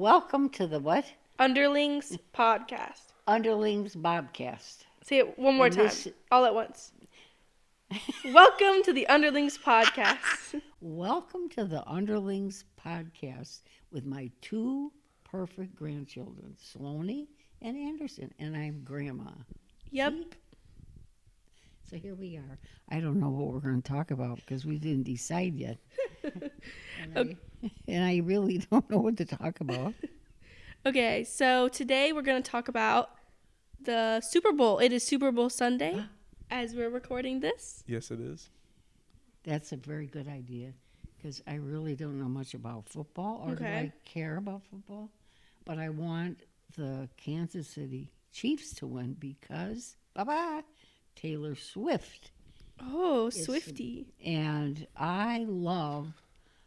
Welcome to the what? Underlings Podcast. Underlings Bobcast. Say it one more And time, this- all at once. Welcome to the Underlings Podcast. Welcome to the Underlings Podcast with my two perfect grandchildren, Sloane and Anderson, and I'm Grandma. Yep. See? So here we are. I don't know what we're going to talk about because we didn't decide yet. And I really don't know what to talk about. Okay, so today we're going to talk about the Super Bowl. It is Super Bowl Sunday as we're recording this. Yes, it is. That's a very good idea because I really don't know much about football or do Okay. I care about football. But I want the Kansas City Chiefs to win because, Taylor Swift. Oh, Swiftie. And I love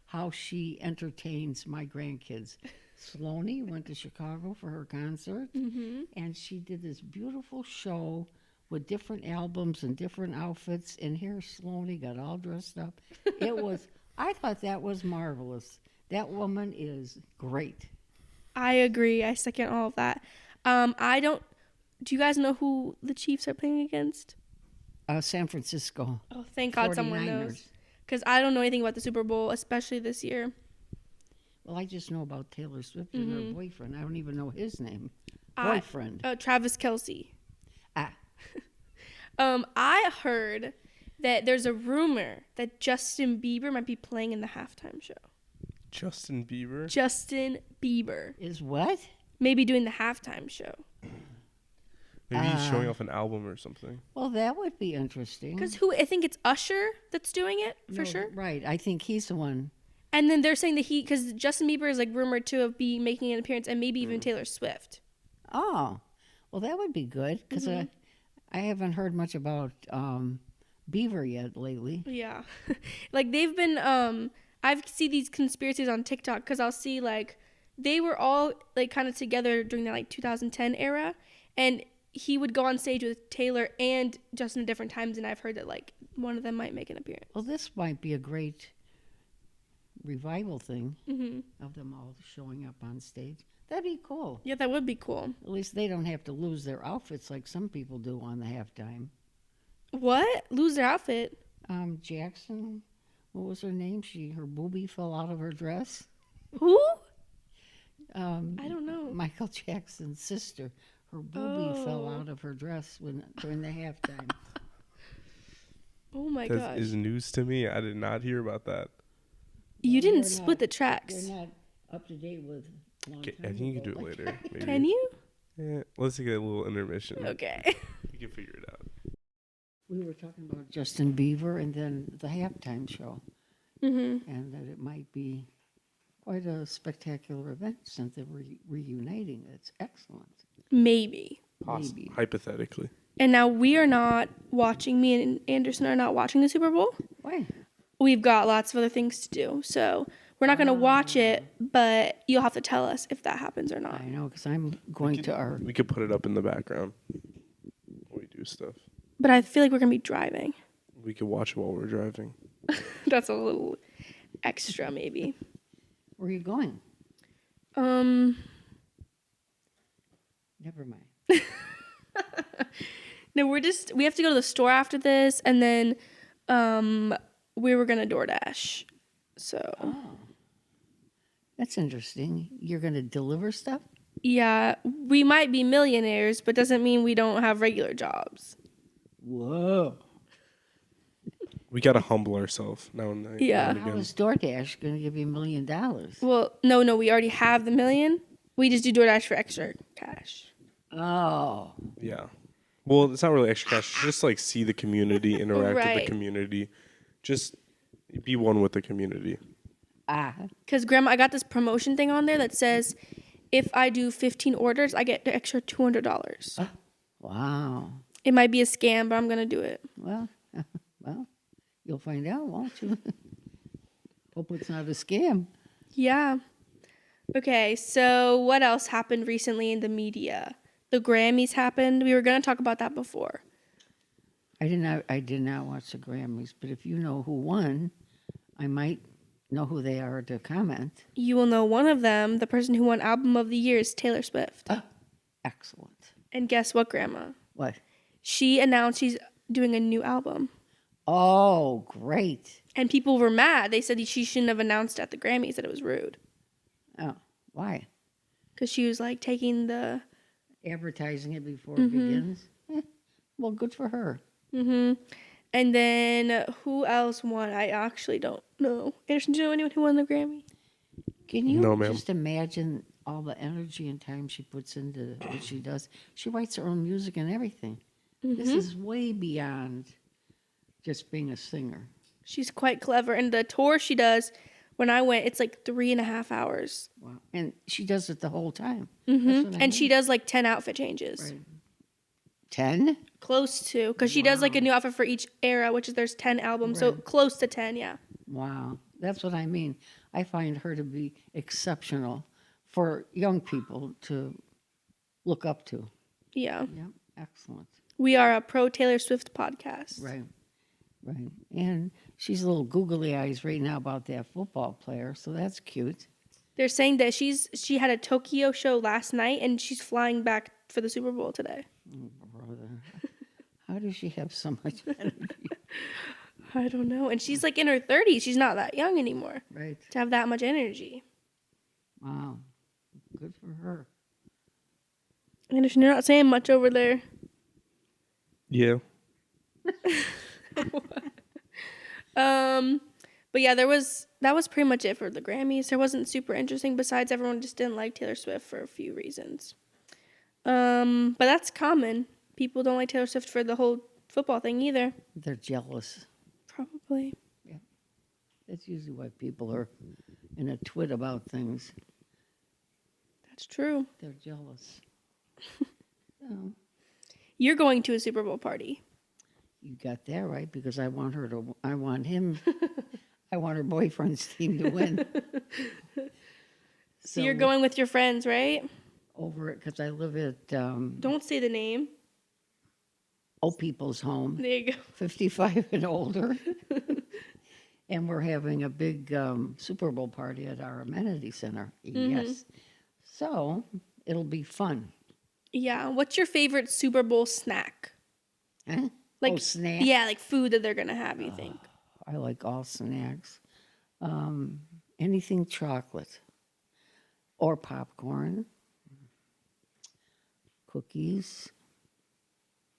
how she entertains my grandkids. Sloane went to Chicago for her concert, and she did this beautiful show with different albums and different outfits. And here Sloane got all dressed up. I thought that was marvelous. That woman is great. I agree. I second all of that. Do you guys know who the Chiefs are playing against? San Francisco. Oh, thank God someone 49ers. knows. Because I don't know anything about the Super Bowl, especially this year. Well, I just know about Taylor Swift and her boyfriend. I don't even know his name. I- Boyfriend. Travis Kelce. Ah. I heard that there's a rumor that Justin Bieber might be playing in the halftime show. Justin Bieber. Justin Bieber. Is what? Maybe doing the halftime show. Maybe he's showing off an album or something. Well, that would be interesting. Because I think it's Usher that's doing it for No, sure. Right. I think he's the one. And then they're saying that because Justin Bieber is like rumored to be making an appearance and maybe even Taylor Swift. Oh, well, that would be good because I haven't heard much about Beaver yet lately. Yeah. Like they've been, I've seen these conspiracies on TikTok because I'll see like they were all like kind of together during that like 2010 era. And he would go on stage with Taylor and Justin at different times. And I've heard that like one of them might make an appearance. Well, this might be a great revival thing of them all showing up on stage. That'd be cool. Yeah, that would be cool. At least they don't have to lose their outfits like some people do on the halftime. What? Lose their outfit? Jackson, what was her name? Her boobie fell out of her dress. Who? I I don't know. Michael Jackson's sister. Her boobie fell out of her dress during the halftime. Oh my That gosh. is news to me. I did not hear about that. You Well, didn't they're split not- the tracks. They're not up to date with long Okay, I time think you can ago. do it later. Maybe. Can you? Yeah, let's take a little intermission. Okay. We can figure it out. We were talking about Justin Bieber and then the halftime show, and that it might be quite a spectacular event since they're reuniting. It's excellent. Maybe. Maybe. Hypothetically. And now we are not watching, me and Anderson are not watching the Super Bowl. Why? We've got lots of other things to do. So we're not going to watch it, but you'll have to tell us if that happens or not. I know, because I'm going to our. We could put it up in the background while we do stuff. But I feel like we're going to be driving. We could watch it while we're driving. That's a little extra, maybe. Where are you going? Never mind. No, we have to go to the store after this, and then we were going to DoorDash. So, That's interesting. You're going to deliver stuff? yeah, we might be millionaires, but doesn't mean we don't have regular jobs. Whoa. We got to humble ourselves now and then. Yeah. now and How again. is DoorDash going to give you $1 million? Well, no, we already have the million. We just do DoorDash for extra cash. Oh. Yeah. Well, it's not really extra cash. It's just like see the community, interact with Right. the community. Just be one with the community. Because, Grandma, I got this promotion thing on there that says if I do 15 orders, I get the extra $200. Wow. It might be a scam, but I'm going to do it. Well, you'll find out, won't you? Hope it's not a scam. Yeah. Okay, so what else happened recently in the media? The Grammys happened. We were going to talk about that before. I did not watch the Grammys, but if you know who won, I might know who they are to comment. You will know one of them. The person who won Album of the Year is Taylor Swift. Excellent. And guess what, Grandma? What? She announced she's doing a new album. Oh, great. And people were mad. They said she shouldn't have announced at the Grammys, that it was rude. Oh, why? Because she was like taking the... Advertising it before it begins? Well, good for her. And then who else won? I actually don't know. Anderson, do you know anyone who won the Grammy? Can you No, ma'am. just imagine all the energy and time she puts into what she does? She writes her own music and everything. This is way beyond just being a singer. She's quite clever. And the tour she does, when I went, it's like 3.5 hours. Wow. And she does it the whole time. That's what I And she mean. does like 10 outfit changes. Right. 10? Close to. Because she does like a new outfit for each era, which is there's 10 albums. So Right. close to 10, yeah. Wow. That's what I mean. I find her to be exceptional for young people to look up to. Yeah. Yep. Excellent. We are a pro Taylor Swift podcast. Right. Right. And she's a little googly eyes right now about that football player, so that's cute. They're saying that she had a Tokyo show last night and she's flying back for the Super Bowl today. Oh, brother. How does she have so much energy? I don't know. And she's like in her 30s. She's not that young anymore Right. to have that much energy. Wow. Good for her. Anderson, you're not saying much over there. Yeah. But yeah, that was pretty much it for the Grammys. There wasn't super interesting besides everyone just didn't like Taylor Swift for a few reasons. But that's common. People don't like Taylor Swift for the whole football thing either. They're jealous. Probably. That's usually why people are in a twit about things. That's true. They're jealous. You're going to a Super Bowl party. You got that right, because I want her her boyfriend's team to win. So you're going with your friends, right? over it, because I live at Don't say the name. old people's home, There you go. 55 and older. And we're having a big Super Bowl party at our amenity center. Yes. So it'll be fun. Yeah. What's your favorite Super Bowl snack? Huh? Like, snack? Yeah, like food that they're going to have, you think? I like all snacks. Anything chocolate or popcorn, cookies,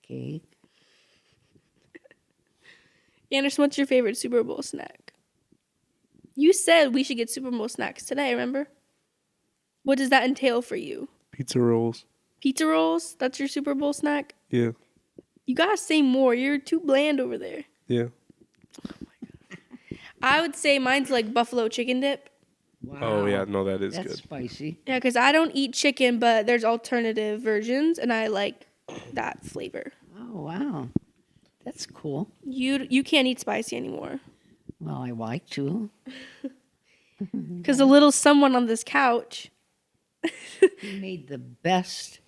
cake. Anderson, what's your favorite Super Bowl snack? You said we should get Super Bowl snacks today, remember? What does that entail for you? Pizza rolls. Pizza rolls? That's your Super Bowl snack? Yeah. You gotta say more. You're too bland over there. Yeah. I would say mine's like buffalo chicken dip. Wow. Oh, yeah. No, that is That's good. spicy. Yeah, because I don't eat chicken, but there's alternative versions, and I like that flavor. Oh, wow. That's cool. You can't eat spicy anymore. Well, I like to. Because a little someone on this couch. He made the best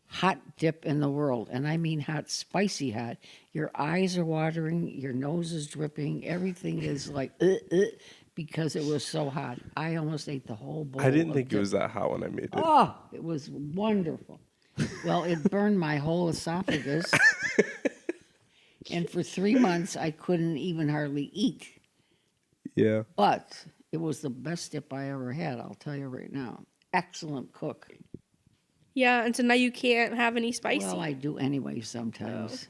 hot dip in the world. And I mean hot, spicy hot. Your eyes are watering, your nose is dripping, everything is like, because it was so hot. I almost ate the whole bowl. I didn't of think it dip. was that hot when I made it. Oh, it was wonderful. Well, it burned my whole esophagus. And for 3 months, I couldn't even hardly eat. Yeah. But it was the best dip I ever had, I'll tell you right now. Excellent cook. Yeah, and so now you can't have any spicy. Well, I do anyway sometimes.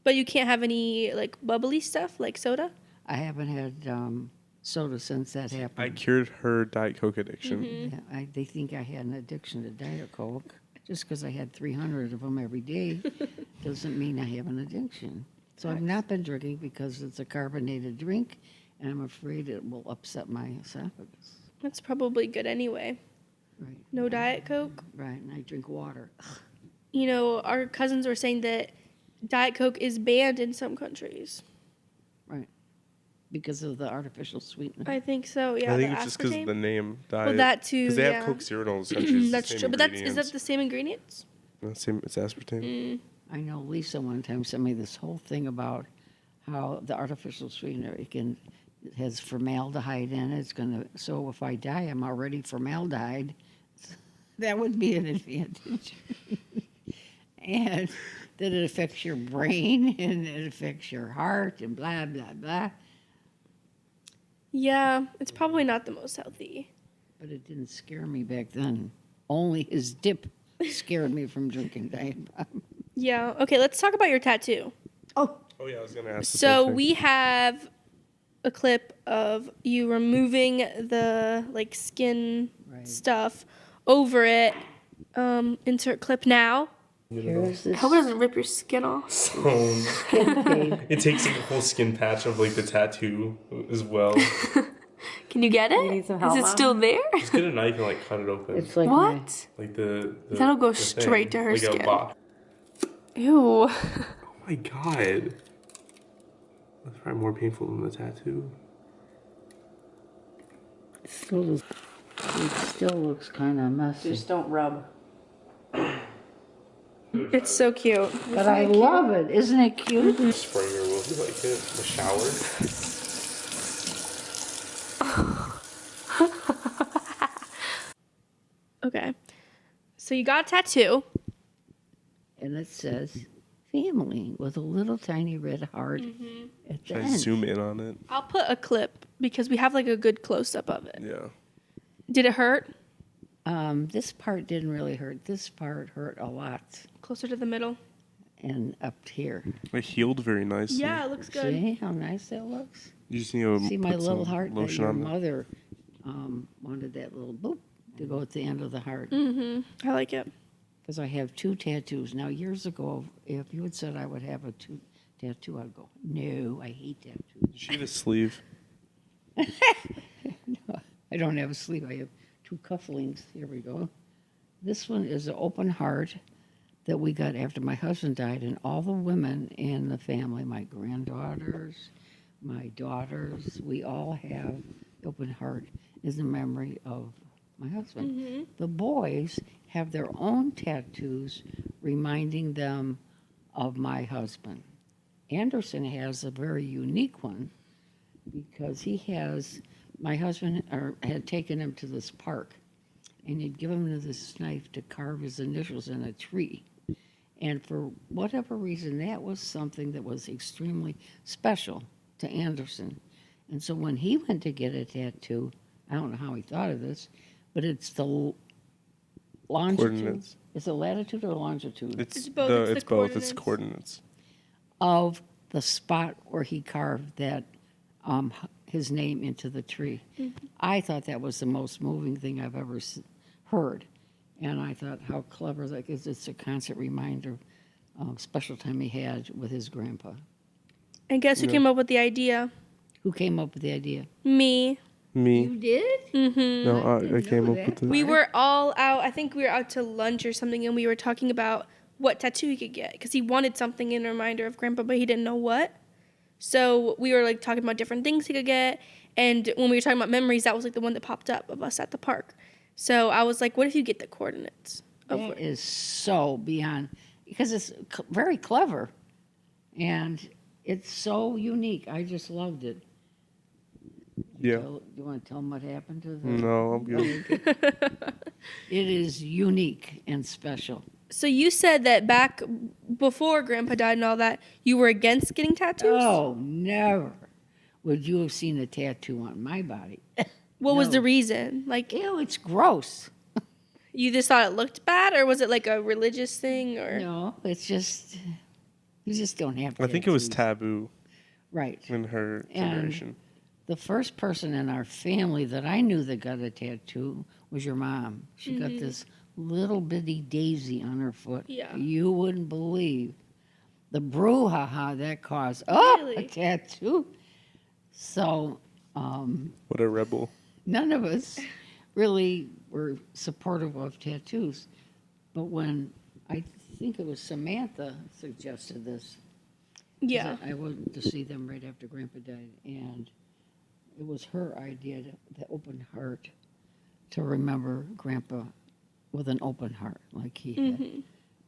But you can't have any like bubbly stuff like soda? I haven't had soda since that I happened. cured her Diet Coke addiction. Yeah, they think I had an addiction to Diet Coke. Just because I had 300 of them every day doesn't mean I have an addiction. So I've not been drinking because it's a carbonated drink, and I'm afraid it will upset my esophagus. That's probably good anyway. Right, No Diet Coke. right, and I drink water. You know, our cousins were saying that Diet Coke is banned in some countries. Right, because of the artificial sweetener. I think so, yeah. I think the it's just because aspartame. of the name Diet. Well, that too, Because they yeah. have Coke Zero in all those countries. It's That's the true. same But is that ingredients. the same ingredients? No, it's aspartame. I know Lisa one time sent me this whole thing about how the artificial sweetener, it can It has formaldehyde in it. So if I die, I'm already formaldehyde. That would be an advantage. And that it affects your brain and it affects your heart and blah, blah, blah. Yeah, it's probably not the most healthy. But it didn't scare me back then. Only his dip scared me from drinking Diet Bomb. Yeah. Okay, let's talk about your tattoo. Oh, Oh yeah, I was gonna ask. So we have a clip of you removing the like skin right. stuff over it. Insert clip now. Here's I this hope it doesn't rip your skin off. skin tape. It takes like a whole skin patch of like the tattoo as well. Can you get it? You need some Is help, it Mom? still there? Just get a knife and like cut it open. It's like What? Like the That'll go the thing, straight to her like skin. A box. Ew. Oh my god. That's probably more painful than the tattoo. it still looks kind of messy. Just don't rub. It's so cute. But I love it. Isn't it cute? Sprayer will be like it. The shower. Okay. So you got a tattoo. And it says family with a little tiny red heart at the Should I end. zoom in on it? I'll put a clip because we have like a good close up of it. Yeah. Did it hurt? This part didn't really hurt. This part hurt a lot. Closer to the middle. And up here. It healed very nicely. Yeah, it looks good. See how nice that looks? You just need to See my put little some heart that lotion your on it. mother wanted that little boop to go at the end of the heart. I like it. Because I have 2 tattoos. Now, years ago, if you had said I would have a tattoo, I'd go, no, I hate tattoos. She had a sleeve. No, I don't have a sleeve. I have 2 cufflinks. Here we go. This one is an open heart that we got after my husband died, and all the women in the family, my granddaughters, my daughters, we all have open heart is in memory of my husband. The boys have their own tattoos reminding them of my husband. Anderson has a very unique one because my husband had taken him to this park and he'd given him this knife to carve his initials in a tree. And for whatever reason, that was something that was extremely special to Anderson. And so when he went to get a tattoo, I don't know how he thought of this, but it's the longitude. Coordinates. Is it latitude or longitude? It's both. It's both. It's coordinates. Of the spot where he carved that his name into the tree. I thought that was the most moving thing I've ever heard. And I thought how clever that is. It's a constant reminder of special time he had with his grandpa. And guess who came up with the idea? Who came up with the idea? Me. Me. You did? No, I came know up with that. it. We were all out. I think we were out to lunch or something, and we were talking about what tattoo he could get because he wanted something in reminder of Grandpa, but he didn't know what. So we were like talking about different things he could get, and when we were talking about memories, that was like the one that popped up of us at the park. So I was like, "What if you get the coordinates?" Of That it? is so beyond, because it's very clever. And it's so unique. I just loved it. Yeah. You want to tell them what happened to the... No, I'm good. It is unique and special. So you said that back before Grandpa died and all that, you were against getting tattoos. Oh, never would you have seen a tattoo on my body. What was no. the reason? Like, Ew, it's gross. you just thought it looked bad, or was it like a religious thing? Or No, it's just, you just don't have I think it was tattoos. taboo Right. in her generation. The first person in our family that I knew that got a tattoo was your mom. She got this little bitty daisy on her foot. Yeah. You wouldn't believe the brouhaha that caused. Oh, a Really? tattoo. So What a rebel. none of us really were supportive of tattoos. But when I think it was Samantha suggested this, 'cause yeah, I went to see them right after Grandpa died, and it was her idea, the open heart, to remember Grandpa with an open heart like he had.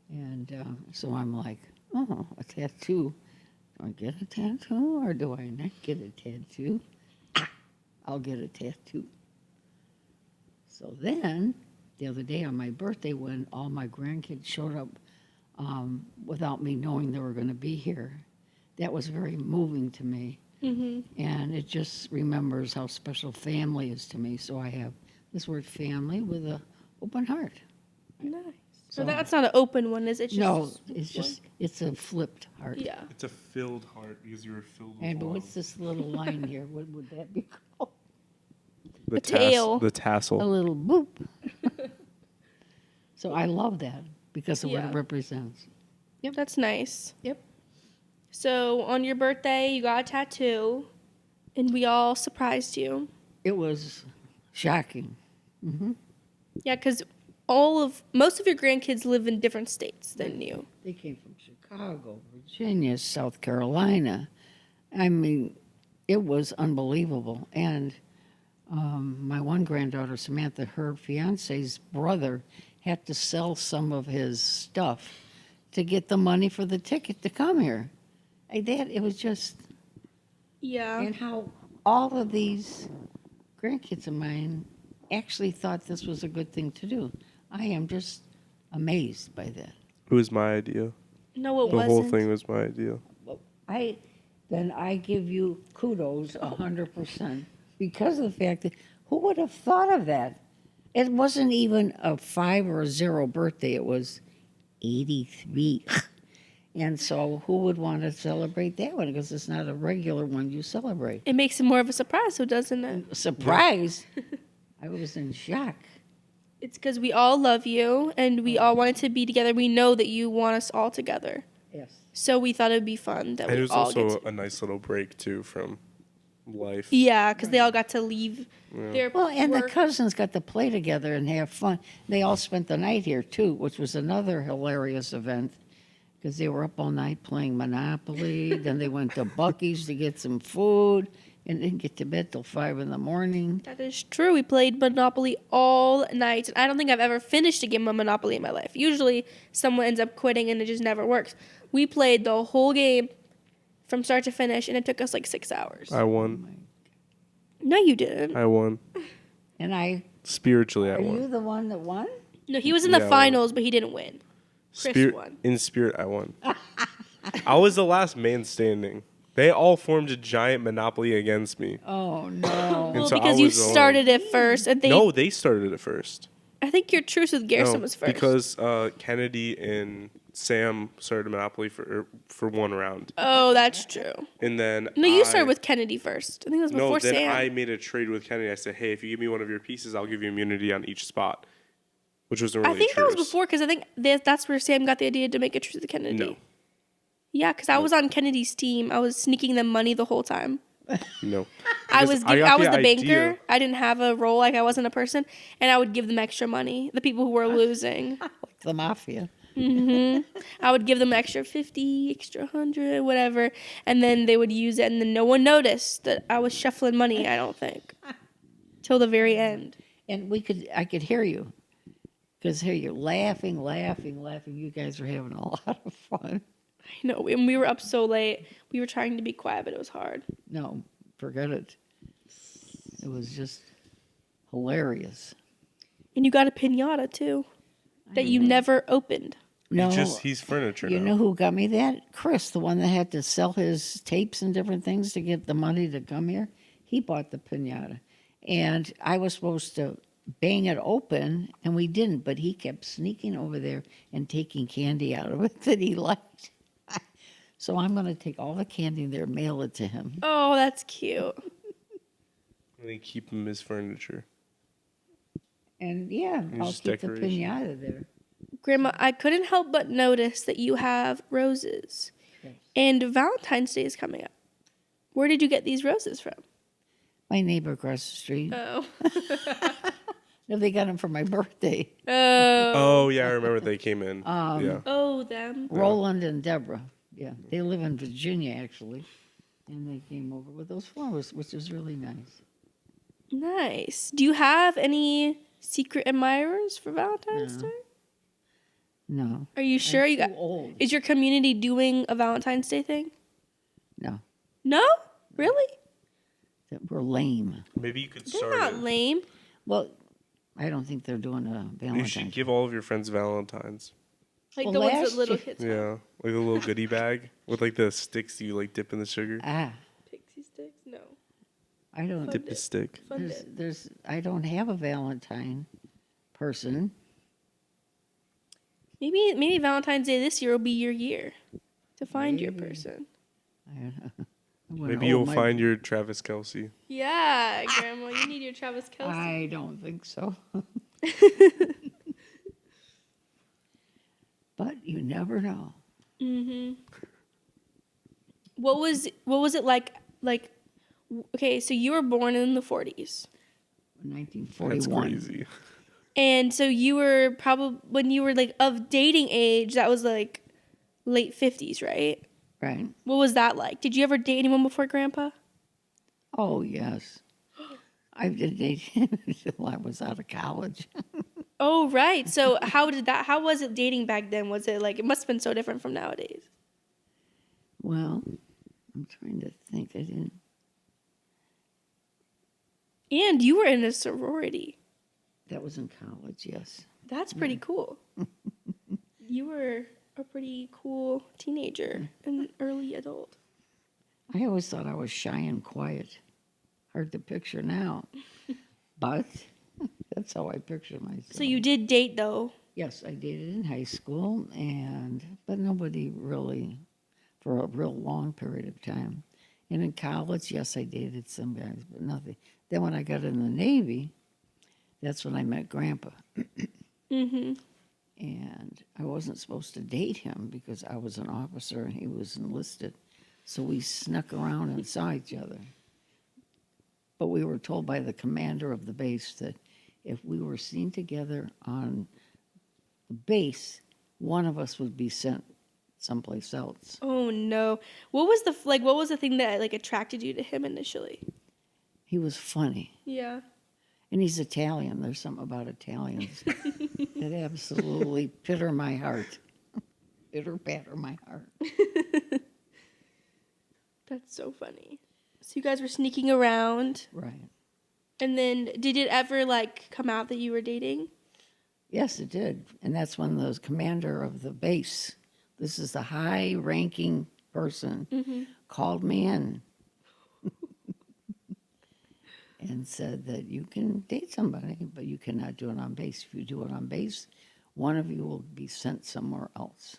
And so I'm like, oh, a tattoo. Do I get a tattoo or do I not get a tattoo? I'll get a tattoo. So then, the other day on my birthday, when all my grandkids showed up without me knowing they were going to be here, that was very moving to me. And it just remembers how special family is to me. So I have this word family with an open heart. Nice. So So that's not an open one, is it? Just no, it's just, it's a flipped heart. Yeah. It's a filled heart because you were filled with And love. what's this little line here? What would that be called? The tail. The A tassel. little boop. So I love that because of what Yeah. it represents. Yep. That's nice. Yep. So on your birthday, you got a tattoo, and we all surprised you. It was shocking. Yeah, because most of your grandkids live in different states than you. They came from Chicago, Virginia, South Carolina. I mean, it was unbelievable. And my one granddaughter, Samantha, her fiance's brother had to sell some of his stuff to get the money for the ticket to come here. It was just, Yeah. and how all of these grandkids of mine actually thought this was a good thing to do. I am just amazed by that. It was my idea. No, it The wasn't. whole thing was my idea. Then I give you kudos 100% because of the fact that who would have thought of that? It wasn't even a 5 or a 0 birthday. It was 83. And so who would want to celebrate that one? Because it's not a regular one you celebrate. It makes it more of a surprise, so doesn't it? Surprise. I was in shock. It's because we all love you, and we all wanted to be together. We know that you want us all together. Yes. So we thought it would be fun that And it we was all also get to. a nice little break, too, from life. Yeah, because they all got to leave their Well, and the work. cousins got to play together and have fun. They all spent the night here, too, which was another hilarious event because they were up all night playing Monopoly. Then they went to Buc-ee's to get some food and didn't get to bed till 5 in the morning. That is true. We played Monopoly all night, and I don't think I've ever finished a game of Monopoly in my life. Usually, someone ends up quitting, and it just never works. We played the whole game from start to finish, and it took us like 6 hours. I won. No, you didn't. I won. And Spiritually, I are you won. the one that won? No, he was in the Yeah, I won. finals, but he didn't win. Chris won. In spirit, I won. I was the last man standing. They all formed a giant monopoly against me. Oh, no. Well, so I because you was the only- started it first, and No, they started it first. I think your truce with Garrison No, was first. because Kennedy and Sam started Monopoly for one round, Oh, that's true. and then No, you started with Kennedy first. I think it was No, before then Sam. I made a trade with Kennedy. I said, "Hey, if you give me one of your pieces, I'll give you immunity on each spot," which wasn't really I think a that was truce. before, because I think that's where Sam got the idea to make a truce with Kennedy. No, Yeah, because I was on Kennedy's team. I was sneaking them money the whole time. no. I Because was got the idea. banker. I didn't have a role, like I wasn't a person, and I would give them extra money. The people who were losing, Like the mafia. I would give them extra 50, extra 100, whatever, and then they would use it, and then no one noticed that I was shuffling money. I don't think till the very end. And I could hear you. Because here you're laughing. You guys are having a lot of fun. I know, and we were up so late. We were trying to be quiet, but it was hard. No, forget it. It was just hilarious. And you got a pinata too, that you never opened. No, He's furniture you now. know who got me that? Chris, the one that had to sell his tapes and different things to get the money to come here. He bought the pinata. And I was supposed to bang it open, and we didn't, but he kept sneaking over there and taking candy out of it that he liked. So I'm going to take all the candy there, mail it to him. Oh, that's cute. And they keep him as furniture. And yeah, I'll just keep the decoration. pinata there. Grandma, I couldn't help but notice that you have roses. Yes. And Valentine's Day is coming up. Where did you get these roses from? My neighbor across the street. Oh. No, they got them for my birthday. Oh yeah, I remember they came in. Yeah. Oh, them. Roland and Deborah. Yeah, they live in Virginia, actually. And they came over with those flowers, which is really nice. Nice. Do you have any secret admirers for Valentine's Day? No. Are you sure you got? Too old. Is your community doing a Valentine's Day thing? No. No? Really? that were lame. Maybe you could They're start not it. lame. Well, I don't think they're doing a You Valentine's. should give all of your friends Valentines. Like Well, the ones last that little year- kids have. Yeah, like a little goodie bag with like the sticks you like dip in the sugar. Pixie sticks? No. I don't. Dip the stick. Fun There's, dip. there's. I don't have a Valentine person. Maybe Valentine's Day this year will be your year to find your Maybe. person. I wanna Maybe hold you'll my- find your Travis Kelce. Yeah, Grandma, you need your Travis Kelce. I don't think so. But you never know. What was it like? Like, okay, so you were born in the 40s, 1941. That's crazy. and so you were probably when you were like of dating age. That was like late 50s, right? Right. What was that like? Did you ever date anyone before Grandpa? Oh yes. I did date him until I was out of college. Oh, right. So how was it dating back then? Was it like, it must have been so different from nowadays. Well, I'm trying to think. I didn't. And you were in a sorority. That was in college. Yes. That's pretty cool. You were a pretty cool teenager and early adult. I always thought I was shy and quiet. Hard to picture now, but that's how I picture myself. So you did date though. Yes, I dated in high school, but nobody really for a real long period of time. And in college, yes, I dated some guys, but nothing. Then when I got in the Navy, that's when I met Grandpa. Mm-hmm. And I wasn't supposed to date him because I was an officer and he was enlisted. So we snuck around and saw each other. But we were told by the commander of the base that if we were seen together on the base, one of us would be sent someplace else. Oh no. What was the thing that like attracted you to him initially? He was funny. Yeah. And he's Italian. There's something about Italians that absolutely pitter my heart. Pitter patter my heart. That's so funny. So you guys were sneaking around, Right. and then did it ever like come out that you were dating? Yes, it did. And that's when the commander of the base, this is the high ranking person, called me in and said that you can date somebody, but you cannot do it on base. If you do it on base, one of you will be sent somewhere else.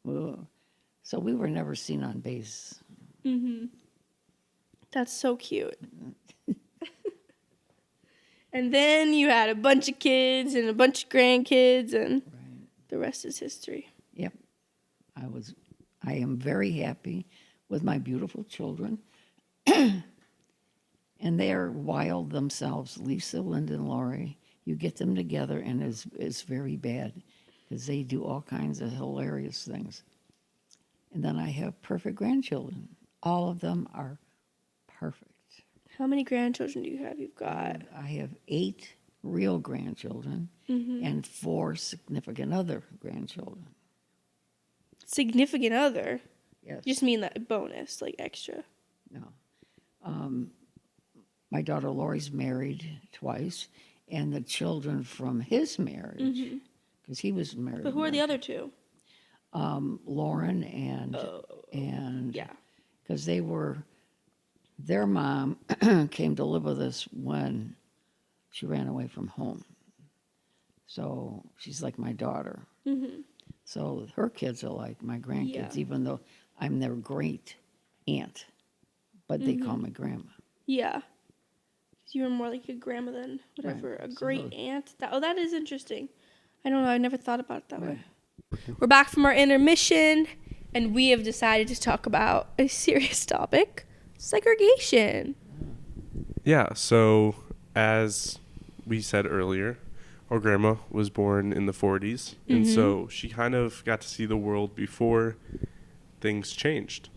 Well, so we were never seen on base. That's so cute. And then you had a bunch of kids and a bunch of grandkids, and Right. the rest is history. Yep. I am very happy with my beautiful children. And they're wild themselves. Lisa, Linda, and Lori. You get them together and it's very bad because they do all kinds of hilarious things. And then I have perfect grandchildren. All of them are perfect. How many grandchildren do you have? You've got I have 8 real grandchildren and 4 significant other grandchildren. significant other. Yes. You just mean that bonus, like extra. No. My daughter Lori's married twice, and the children from his marriage, because he was married. But who are the other two? Lauren and Yeah. because their mom came to live with us when she ran away from home. So she's like my daughter. So her kids are like my grandkids, Yeah. even though I'm their great aunt, but they call me grandma. Yeah. You were more like a grandma than whatever, Right. a So great those- aunt. That is interesting. I don't know. I never thought about it that way. Right. We're back from our intermission, and we have decided to talk about a serious topic: segregation. Yeah, so as we said earlier, our grandma was born in the 40s, and so she kind of got to see the world before things changed.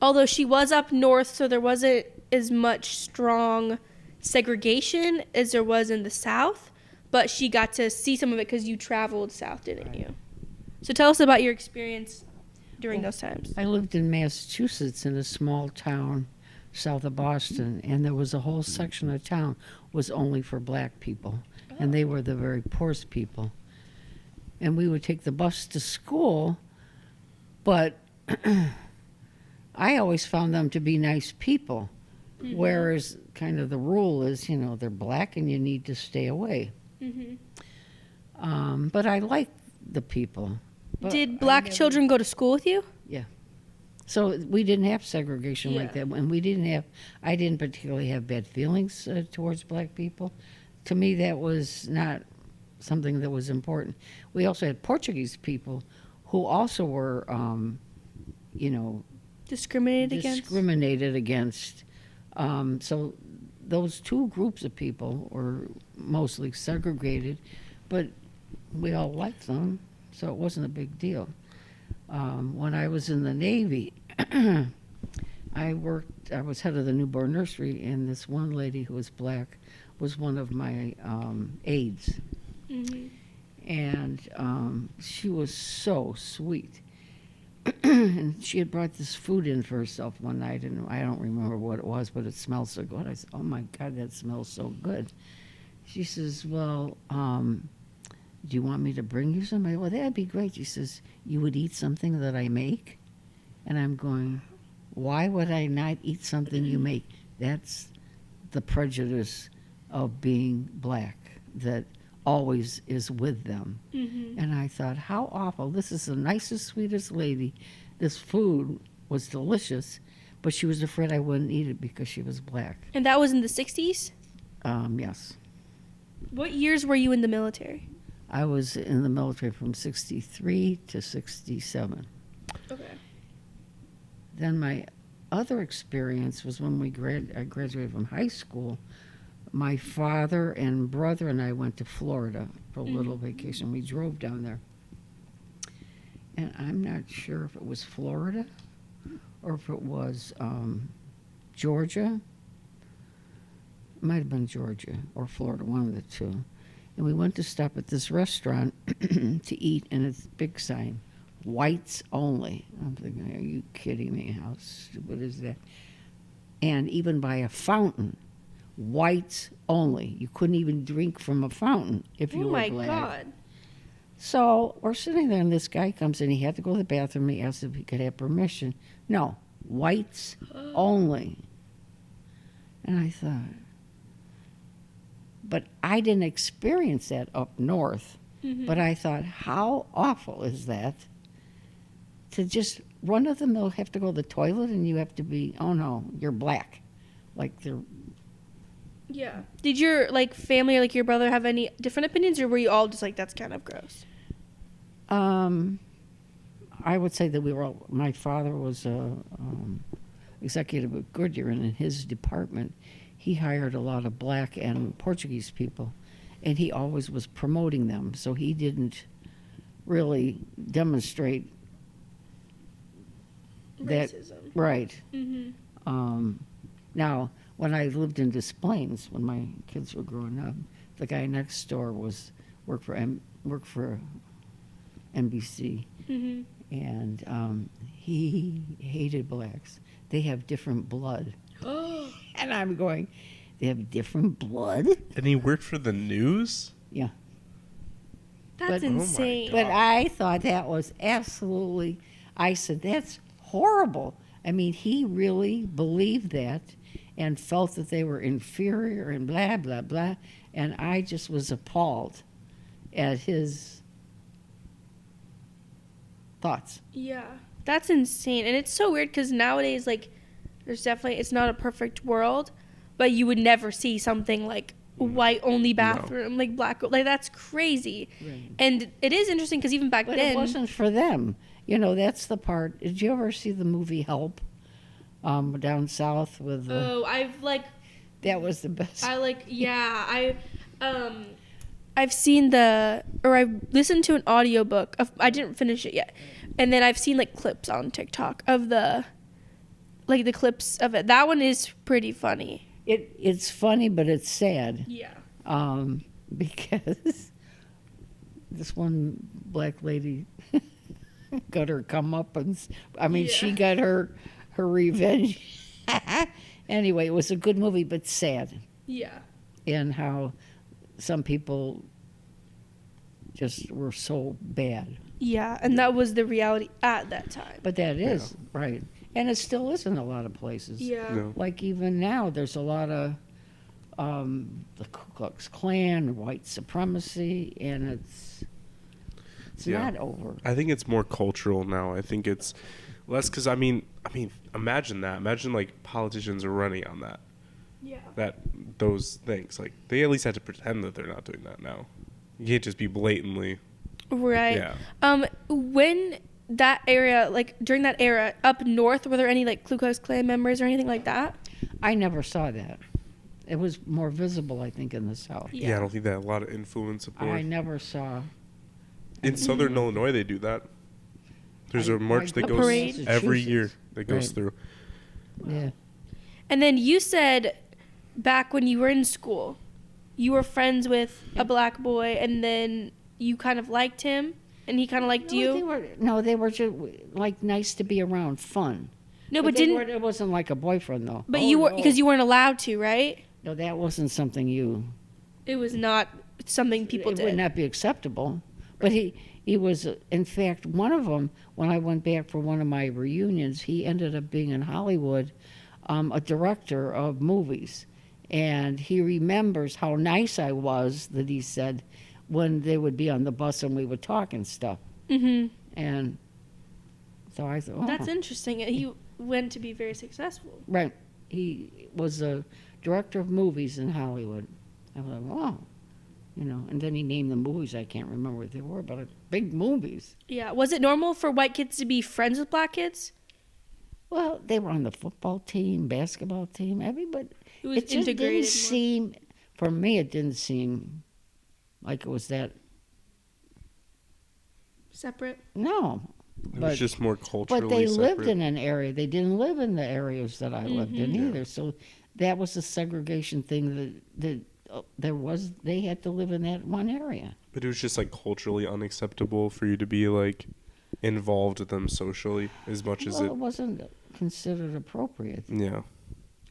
Although she was up north, so there wasn't as much strong segregation as there was in the south, but she got to see some of it because you traveled south, didn't you? So tell us about your experience during those times. I lived in Massachusetts in a small town south of Boston, and there was a whole section of town was only for black people, and they were the very poorest people. And we would take the bus to school, but I always found them to be nice people, whereas kind of the rule is, they're black and you need to stay away. But I liked the people. But Did black children go to school with you? Yeah. So we didn't have segregation like Yeah. that, and I didn't particularly have bad feelings towards black people. To me, that was not something that was important. We also had Portuguese people who also were, Discriminated against. So those two groups of people were mostly segregated, but we all liked them, so it wasn't a big deal. When I was in the Navy, I was head of the newborn nursery, and this one lady who was black was one of my aides. And she was so sweet. And she had brought this food in for herself one night, and I don't remember what it was, but it smelled so good. I said, "Oh my God, that smells so good." She says, "Well, do you want me to bring you some?" Well, that'd be great. She says, "You would eat something that I make?" And I'm going, "Why would I not eat something you make?" That's the prejudice of being black that always is with them. And I thought, how awful. This is the nicest, sweetest lady. This food was delicious, but she was afraid I wouldn't eat it because she was black. And that was in the 60s? Yes. What years were you in the military? I was in the military from 63 to 67. Okay. Then my other experience was when I graduated from high school. My father and brother and I went to Florida for a little vacation. We drove down there. And I'm not sure if it was Florida or if it was Georgia. It might have been Georgia or Florida, one of the two. And we went to stop at this restaurant to eat, and it's a big sign, whites only. I'm thinking, are you kidding me? How stupid is that? And even by a fountain, whites only. You couldn't even drink from a fountain if you were black. Oh my God. So we're sitting there, and this guy comes in. He had to go to the bathroom. He asked if he could have permission. No, whites only. And I thought, but I didn't experience that up north. But I thought, how awful is that to just run of the mill, have to go to the toilet, and you have to be, oh no, you're black. Like they're. Yeah. Did your family or your brother have any different opinions, or were you all just that's kind of gross? I would say that we were all, my father was a executive at Goodyear, and in his department, he hired a lot of black and Portuguese people, and he always was promoting them, so he didn't really demonstrate that. Racism. Right. Now, when I lived in Des Plaines, when my kids were growing up, the guy next door worked for NBC, and he hated blacks. They have different blood. And I'm going, they have different blood? And he worked for the news? Yeah. That's insane. But I thought that was absolutely, I said, that's horrible. I mean, he really believed that and felt that they were inferior and blah, blah, blah. And I just was appalled at his thoughts. Yeah. That's insane. And it's so weird because nowadays, there's definitely, it's not a perfect world, but you would never see something like white only bathroom, black, that's crazy. Right. And it is interesting because even back but then. It wasn't for them. That's the part. Did you ever see the movie Help? Down south with. That was the best. I've seen I've listened to an audiobook of. I didn't finish it yet, and then I've seen clips on TikTok of the clips of it. That one is pretty funny. It's funny, but it's sad. Yeah. Because this one black lady got her comeuppance. I mean, she got her revenge. Anyway, it was a good movie, but sad. Yeah. And how some people just were so bad. Yeah, and that was the reality at that time. But that is, right. And it still is in a lot of places. Yeah. No. Like even now, there's a lot of the Ku Klux Klan, white supremacy, and it's not over. I think it's more cultural now. I think it's less because I mean, imagine that. Imagine like politicians are running on that. Yeah. Those things, like they at least had to pretend that they're not doing that now. You can't just be blatantly. Right. Yeah. When that area, like during that era, up north, were there any like Ku Klux Klan members or anything like that? I never saw that. It was more visible, I think, in the South. Yeah, I don't think that had a lot of influence aboard. I never saw. In Southern Illinois, they do that. There's a march that goes parade? every year that goes Right. through. Yeah. And then you said back when you were in school, you were friends with a black boy, and then you kind of liked him, and he kind of liked you. They were just like nice to be around, fun. No, but it wasn't like a boyfriend though. But Oh, you were no. because you weren't allowed to, right? No, that wasn't something you. It was not something people It did. would not be acceptable. But he was, in fact, one of them. When I went back for one of my reunions, he ended up being in Hollywood, a director of movies, and he remembers how nice I was. That he said when they would be on the bus and we would talk and stuff. Mm-hmm. And so I thought, oh. That's interesting. He went to be very successful. Right. He was a director of movies in Hollywood. I was like, wow. And then he named the movies. I can't remember what they were, but big movies. Yeah. Was it normal for white kids to be friends with black kids? Well, they were on the football team, basketball team, everybody. It was Just integrated didn't more. seem, for me, it didn't seem like it was that, Separate. no. It was just more culturally But they lived separate. in an area. They didn't live in the areas that I lived in Yeah. either. So that was a segregation thing that there was. They had to live in that one area. But it was just like culturally unacceptable for you to be like involved with them socially as much as Well, it. it wasn't considered appropriate. Yeah.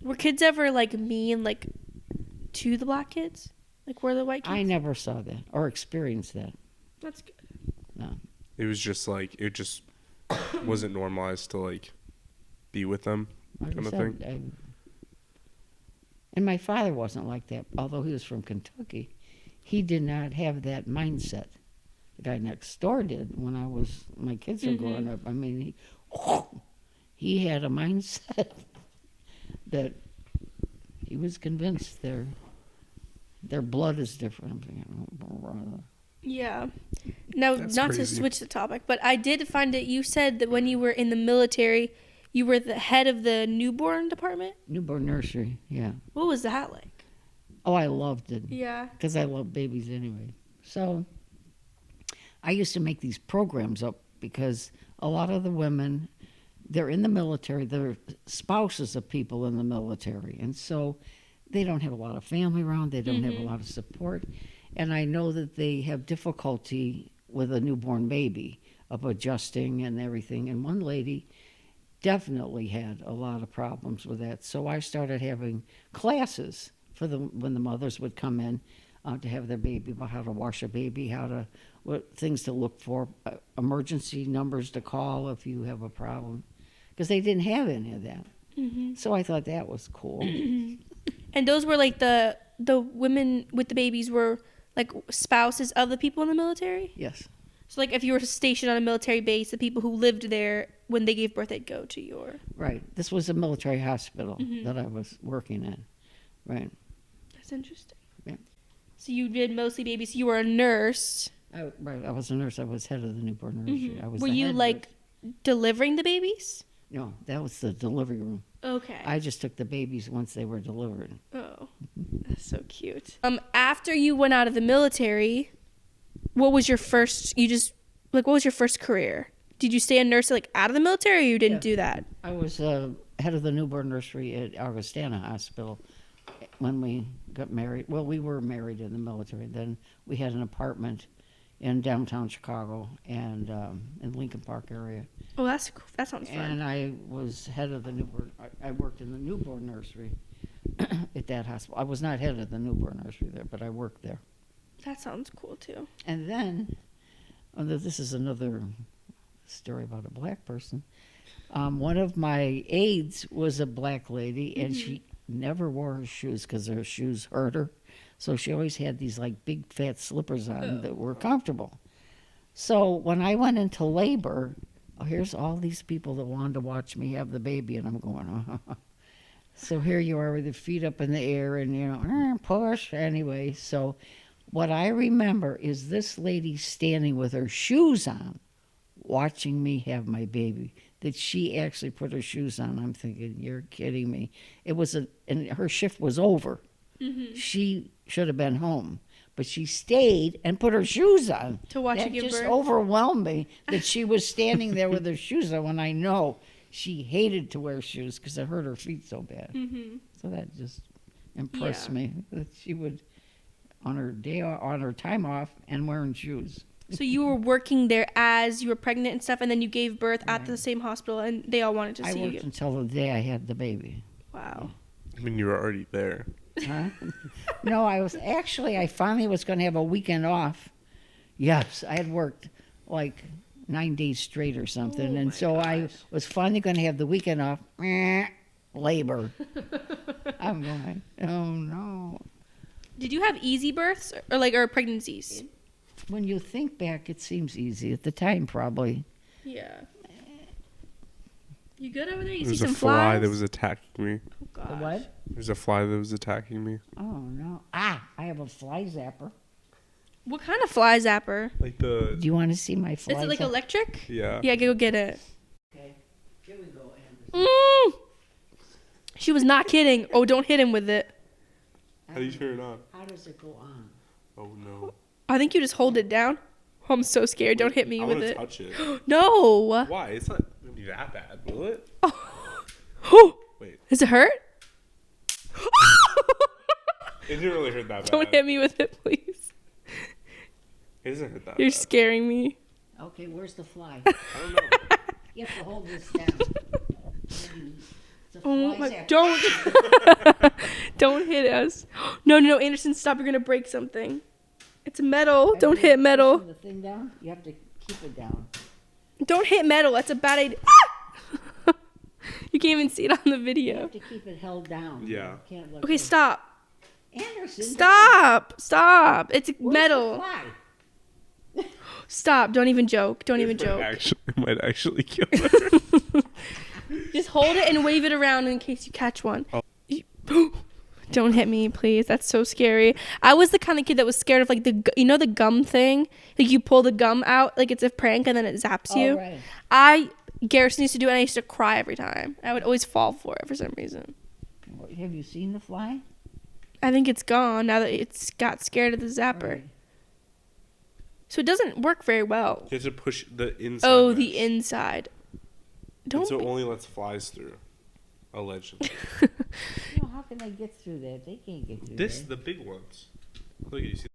Were kids ever like mean like to the black kids? Like were the white kids? I never saw that or experienced that. That's good. No. It was just like it just wasn't normalized to like be with them Like I kind of said, thing. And my father wasn't like that. Although he was from Kentucky, he did not have that mindset. The guy next door did when my kids were growing up. I mean, he had a mindset that he was convinced their blood is different. I'm thinking, Yeah. Now, That's not to crazy. switch the topic, but I did find it. You said that when you were in the military, you were the head of the newborn department. newborn nursery, yeah. What was that like? Oh, I loved it. Yeah. Because I love babies anyway. So I used to make these programs up because a lot of the women, they're in the military, they're spouses of people in the military. And so they don't have a lot of family around, they don't have a lot of support. And I know that they have difficulty with a newborn baby of adjusting and everything. And one lady definitely had a lot of problems with that. So I started having classes for when the mothers would come in to have their baby, about how to wash a baby, what things to look for, emergency numbers to call if you have a problem, because they didn't have any of that. So I thought that was cool. And those were like the women with the babies were like spouses of the people in the military? Yes. So like if you were stationed on a military base, the people who lived there, when they gave birth, they'd go to your... Right. This was a military hospital that I was working at. Right. That's interesting. Yeah. So you did mostly babies. You were a nurse. Right. I was a nurse. I was head of the newborn nursery. I was Were the you head like delivering the babies? nurse. No, that was the delivery room. Okay. I just took the babies once they were delivered. Oh, that's so cute. After you went out of the military, what was your first? What was your first career? Did you stay a nurse like out of the military, or you didn't do that? I was head of the newborn nursery at Augustana Hospital when we got married. Well, we were married in the military. Then we had an apartment in downtown Chicago and in Lincoln Park area. Oh, that sounds fun. And I was head of the newborn. I worked in the newborn nursery at that hospital. I was not head of the newborn nursery there, but I worked there. That sounds cool too. And then, this is another story about a black person. One of my aides was a black lady, and she never wore her shoes because her shoes hurt her. So she always had these like big fat slippers on that were comfortable. So when I went into labor, here's all these people that wanted to watch me have the baby, and I'm going, So here you are with your feet up in the air and, push. Anyway, so what I remember is this lady standing with her shoes on, watching me have my baby, that she actually put her shoes on. I'm thinking, you're kidding me. And her shift was over. Mm-hmm. She should have been home, but she stayed and put her shoes on. To watch you give birth? That just birth? Overwhelmed me that she was standing there with her shoes on when I know she hated to wear shoes because it hurt her feet so bad. Mm-hmm. So that just impressed me that she would, on her time off, and wearing shoes. So you were working there as you were pregnant and stuff, and then you gave birth at the same hospital, and they all wanted to see you. I worked until the day I had the baby. Wow. I mean, you were already there. Huh? No, I finally was going to have a weekend off. Yes, I had worked like 9 days straight or something, and so gosh. I was finally going to have the weekend off. Labor. I'm going, oh no. Did you have easy births or pregnancies? When you think back, it seems easy. At the time, probably. Yeah. You good over there? You There's see some a fly flies? that was attacking me. Oh, gosh. The what? There's a fly that was attacking me. Oh no! I have a fly zapper. What kind of fly zapper? Like the. Do you want to see my fly? Is it like electric? Yeah. Yeah, go get it. Okay, here we go, Anderson. She was not kidding. Oh, don't hit him with it. How do you turn it on? How does it go on? Oh no. I think you just hold it down. Oh, I'm so scared. Don't hit me with it. I want to touch it. No. Why? It's not going to be that bad, will it? Oh. Wait. Does it hurt? It didn't really hurt that bad. Don't hit me with it, please. It doesn't hurt that You're bad. scaring me. Okay, where's the fly? I don't know. You have to hold this down. It's a Oh fly my! zapper. Don't hit us. No, Anderson, stop! You're gonna break something. It's metal. Don't hit metal. The thing down. You have to keep it down. Don't hit metal. That's a bad idea. You can't even see it on the You video. have to keep it held down. Yeah. You can't let Okay, go. stop. Anderson. Stop. It's Where's metal. the fly? Stop. Don't even joke. Don't even joke. It might actually kill her. Just hold it and wave it around in case you catch one. Oh. Don't hit me, please. That's so scary. I was the kind of kid that was scared of like the gum thing. Like you pull the gum out like it's a prank and then it zaps you. Oh, right. Garrison used to do it and I used to cry every time. I would always fall for it for some reason. Have you seen the fly? I think it's gone now that it's got scared of the zapper. Right. So it doesn't work very well. You have to push the inside. Oh, mesh. the inside. And so it only lets flies through. Allegedly. How can they get through that? They can't get through The big ones. Look, you see.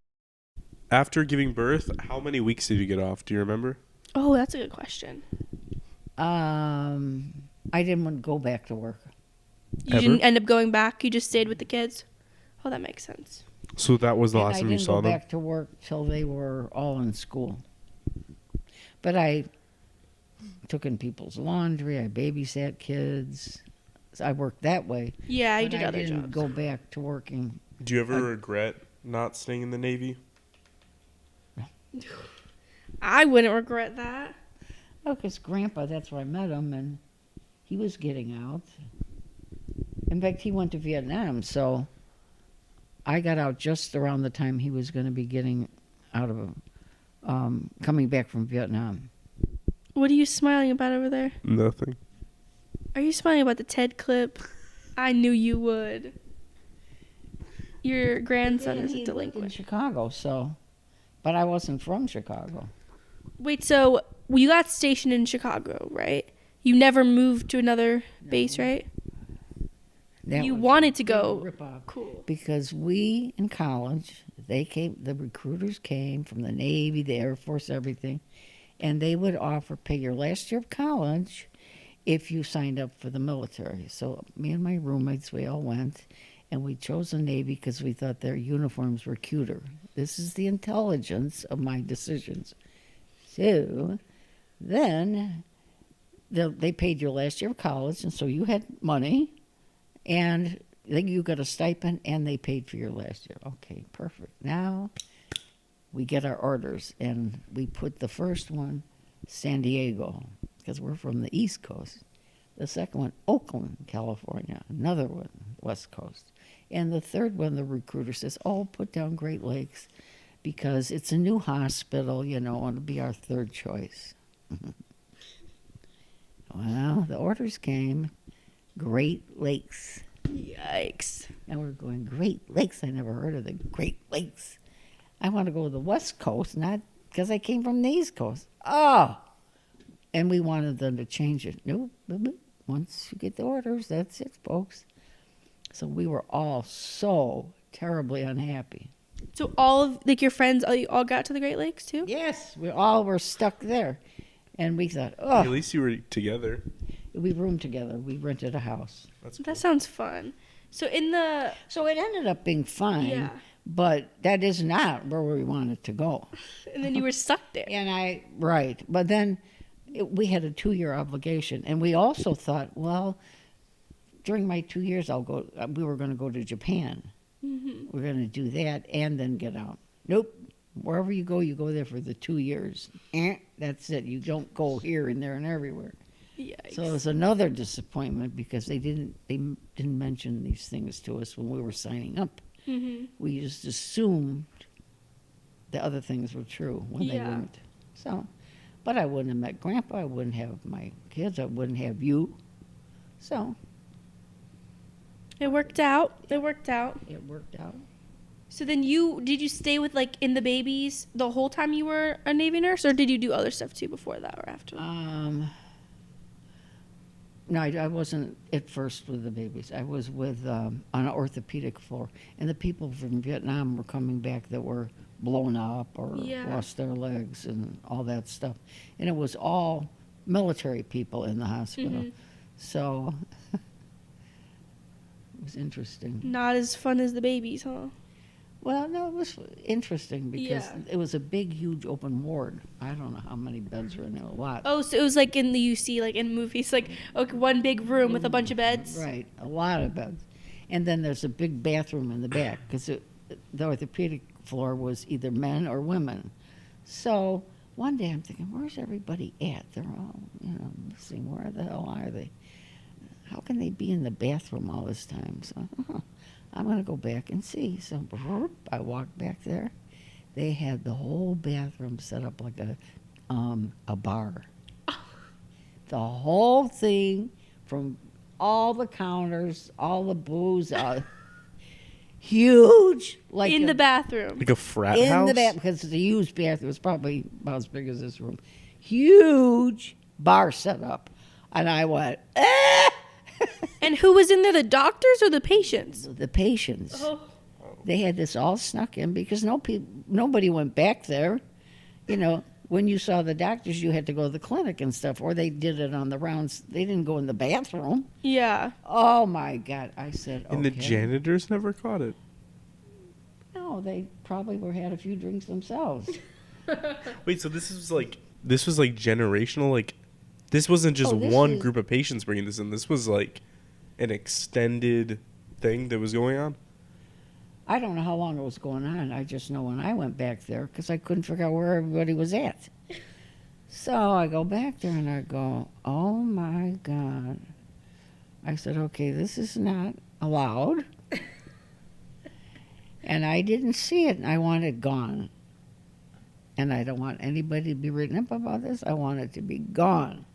After giving birth, how many weeks did you get off? Do you remember? Oh, that's a good question. I didn't want to go back to work. You didn't end up going back? You just stayed with the kids? Oh, that makes sense. So that was the last time you saw them? I didn't go back to work till they were all in school. But I took in people's laundry. I babysat kids. So I worked that way. Yeah, you did other jobs. I didn't jobs. go back to working. Do you ever regret not staying in the Navy? I wouldn't regret that. Oh, because Grandpa, that's where I met him, and he was getting out. In fact, he went to Vietnam, so I got out just around the time he was going to be getting out of, coming back from Vietnam. What are you smiling about over there? Nothing. Are you smiling about the TED clip? I knew you would. Your grandson is a He lived in delinquent. Chicago, so, but I wasn't from Chicago. Wait, so you got stationed in Chicago, right? You never moved to another base, right? That You was wanted a to big go. rip-off. Cool. Because we in college, The recruiters came from the Navy, the Air Force, everything, and they would pay your last year of college if you signed up for the military. So me and my roommates, we all went, and we chose the Navy because we thought their uniforms were cuter. This is the intelligence of my decisions. So then they paid your last year of college, and so you had money, and then you got a stipend, and they paid for your last year. Okay, perfect. Now we get our orders, and we put the first one, San Diego, because we're from the East Coast. The second one, Oakland, California. Another one, West Coast. And the third one, the recruiter says, oh, put down Great Lakes because it's a new hospital, and it'll be our third choice. Well, the orders came, Great Lakes. Yikes. And we're going, Great Lakes? I never heard of the Great Lakes. I want to go to the West Coast, not because I came from the East Coast. Oh! And we wanted them to change it. Nope. Once you get the orders, that's it, folks. So we were all so terribly unhappy. So all of your friends, you all got to the Great Lakes too? Yes, we all were stuck there. And we thought, oh. At least you were together. We roomed together. We rented a house. That's That sounds fun. So So it ended up being fine. Yeah. But that is not where we wanted to go. and then you were stuck there. Right. But then we had a 2-year obligation. And we also thought, well, during my 2 years, we were going to go to Japan. Mm-hmm. We're going to do that and then get out. Nope. Wherever you go there for the 2 years. That's it. You don't go here and there and everywhere. Yikes. So it was another disappointment because they didn't mention these things to us when we were signing up. Mm-hmm. We just assumed the other things were true when they weren't. So, but I wouldn't have met Grandpa. I wouldn't have my kids. I wouldn't have you. So It worked out. It worked out. So then did you stay with in the babies the whole time you were a Navy nurse, or did you do other stuff too before that or after? No, I wasn't at first with the babies. I was with on an orthopedic floor, and the people from Vietnam were coming back that were blown up or lost their legs and all that stuff, and it was all military people in the hospital. Mm-hmm. So it was interesting. Not as fun as the babies, huh? Well, no, it was interesting because it was a big, huge open ward. I don't know how many beds were in there, a lot. Oh, so it was like in the UC, like in movies, one big room with a bunch of beds? Right, a lot of beds. And then there's a big bathroom in the back because the orthopedic floor was either men or women. So one day I'm thinking, where's everybody at? They're all, missing. Where the hell are they? How can they be in the bathroom all this time? So I'm going to go back and see. So I walked back there. They had the whole bathroom set up like a bar. The whole thing, from all the counters, all the booze, huge. In the bathroom. Like a frat house? In the bathroom, because it's a huge bathroom. It was probably about as big as this room. Huge bar set up. And I went, ah! And who was in there, the doctors or the patients? The patients. Oh. They had this all snuck in because nobody went back there. When you saw the doctors, you had to go to the clinic and stuff, or they did it on the rounds. They didn't go in the bathroom. Yeah. Oh, my God. I said, okay. And the janitors never caught it? No, they probably had a few drinks themselves. Wait, so this was generational? This wasn't just one group of patients bringing this in. This was an extended thing that was going on? I don't know how long it was going on. I just know when I went back there, because I couldn't figure out where everybody was at. So I go back there and I go, oh my God. I said, okay, this is not allowed. And I didn't see it, and I want it gone. And I don't want anybody to be written up about this. I want it to be gone.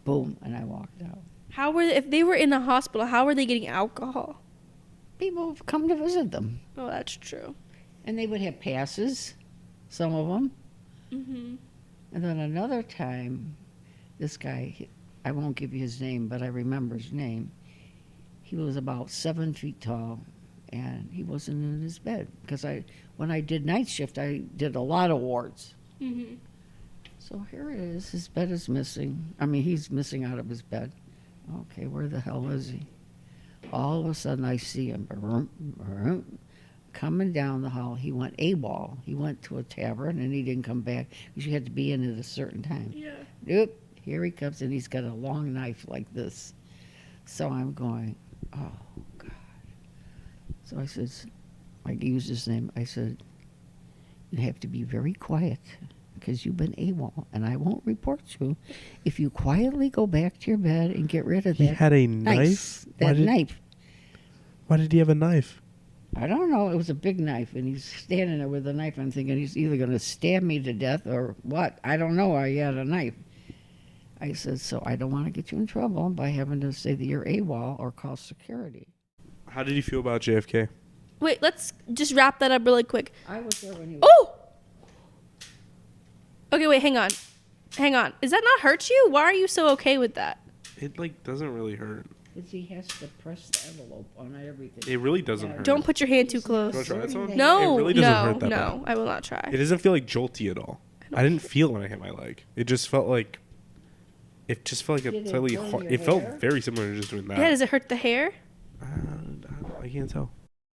Boom, and I walked out. If they were in a hospital, how were they getting alcohol? People have come to visit them. Oh, that's true. And they would have passes, some of them. Mm-hmm. And then another time, this guy, I won't give you his name, but I remember his name. He was about 7 feet tall, and he wasn't in his bed because when I did night shift, I did a lot of wards. Mm-hmm. So here it is. His bed is missing. I mean, he's missing out of his bed. Okay, where the hell is he? All of a sudden, I see him coming down the hall. He went AWOL. He went to a tavern, and he didn't come back because you had to be in at a certain time. Yeah. Nope. Here he comes, and he's got a long knife like this. So I'm going, oh, God. So I says, I used his name. I said, you have to be very quiet because you've been AWOL, and I won't report you if you quietly go back to your bed and get rid of that. He had a knife? That knife. Why did he have a knife? I don't know. It was a big knife, and he's standing there with a knife. I'm thinking he's either going to stab me to death or what. I don't know why he had a knife. I said, so I don't want to get you in trouble by having to say that you're AWOL or call security. How did you feel about JFK? Wait, let's just wrap that up really quick. I was there when he was... Oh! Okay, wait, hang on. Hang on. Does that not hurt you? Why are you so okay with that? It doesn't really hurt. Because he has to press the envelope on everything. It really doesn't hurt. Don't put your hand too You wanna close. try some? No, It really doesn't no, hurt that no. I will not try. It doesn't feel like jolty at all. I didn't feel when I hit my leg. It just felt like. It just felt like Did a it slightly burn hard. your It felt hair? very similar to just doing that. Yeah, does it hurt the hair? I can't tell.